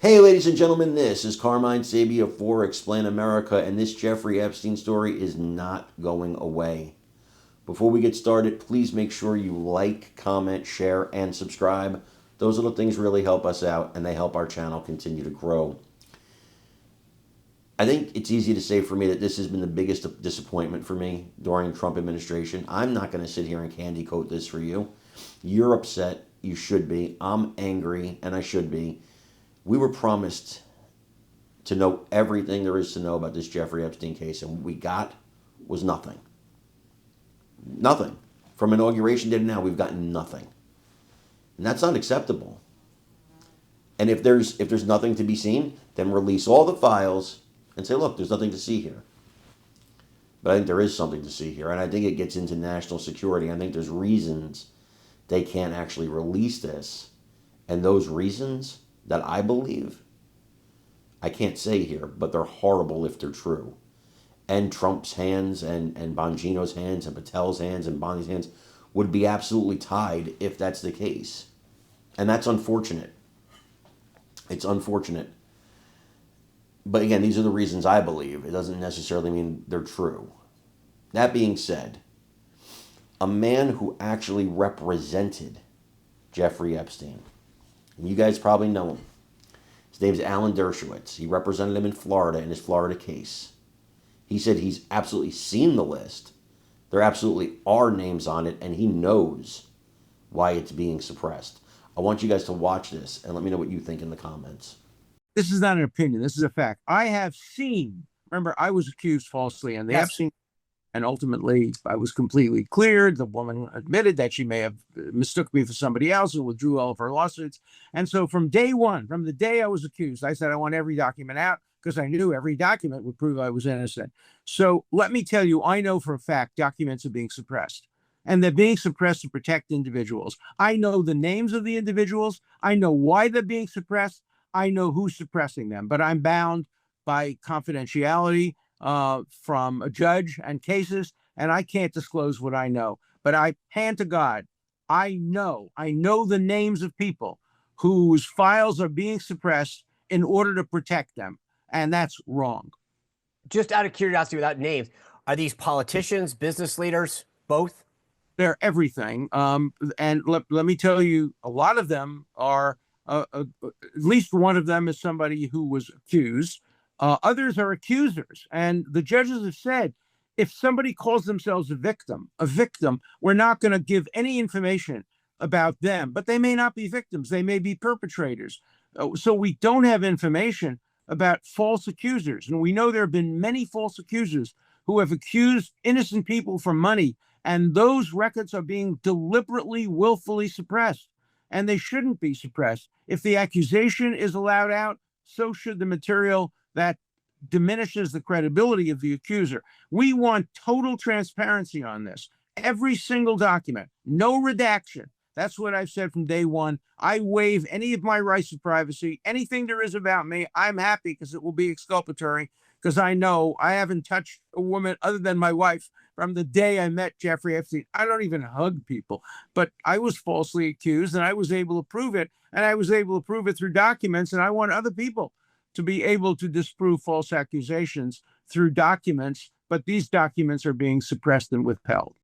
Hey, ladies and gentlemen, this is Carmine Sabia for Explain America, and this Jeffrey Epstein story is not going away. Before we get started, please make sure you like, comment, share, and subscribe. Those little things really help us out, and they help our channel continue to grow. I think it's easy to say for me that this has been the biggest disappointment for me during the Trump administration. I'm not going to sit here and candy coat this for you. You're upset. You should be. I'm angry, and I should be. We were promised to know everything there is to know about this Jeffrey Epstein case, and what we got was nothing. Nothing. From inauguration day to now, we've gotten nothing. And that's not acceptable. And if there's nothing to be seen, then release all the files and say, look, there's nothing to see here. But I think there is something to see here, and I think it gets into national security. I think there's reasons they can't actually release this. And those reasons that I believe, I can't say here, but they're horrible if they're true. And Trump's hands and Bongino's hands and Patel's hands and Bondi's hands would be absolutely tied if that's the case. And that's unfortunate. It's unfortunate. But again, these are the reasons I believe. It doesn't necessarily mean they're true. That being said, a man who actually represented Jeffrey Epstein, and you guys probably know him. His name's Alan Dershowitz. He represented him in Florida in his Florida case. He said he's absolutely seen the list. There absolutely are names on it, and he knows why it's being suppressed. I want you guys to watch this and let me know what you think in the comments. This is not an opinion. This is a fact. I have seen, remember, I was accused falsely on the Epstein, and ultimately I was completely cleared. The woman admitted that she may have mistook me for somebody else and withdrew all of her lawsuits. And so from day one, from the day I was accused, I said I want every document out because I knew every document would prove I was innocent. So let me tell you, I know for a fact documents are being suppressed. And they're being suppressed to protect individuals. I know the names of the individuals. I know why they're being suppressed. I know who's suppressing them, but I'm bound by confidentiality from a judge and cases, and I can't disclose what I know. But I hand to God, I know the names of people whose files are being suppressed in order to protect them, and that's wrong. Just out of curiosity, without names, are these politicians, business leaders, both? They're everything. And let me tell you, a lot of them are. At least one of them is somebody who was accused. Others are accusers. And the judges have said, if somebody calls themselves a victim, we're not going to give any information about them. But they may not be victims. They may be perpetrators. So we don't have information about false accusers. And we know there have been many false accusers who have accused innocent people for money. And those records are being deliberately, willfully suppressed. And they shouldn't be suppressed. If the accusation is allowed out, so should the material that diminishes the credibility of the accuser. We want total transparency on this. Every single document, no redaction. That's what I've said from day one. I waive any of my rights of privacy. Anything there is about me, I'm happy because it will be exculpatory, because I know I haven't touched a woman other than my wife from the day I met Jeffrey Epstein. I don't even hug people, but I was falsely accused and I was able to prove it. And I was able to prove it through documents. And I want other people to be able to disprove false accusations through documents. But these documents are being suppressed and withheld.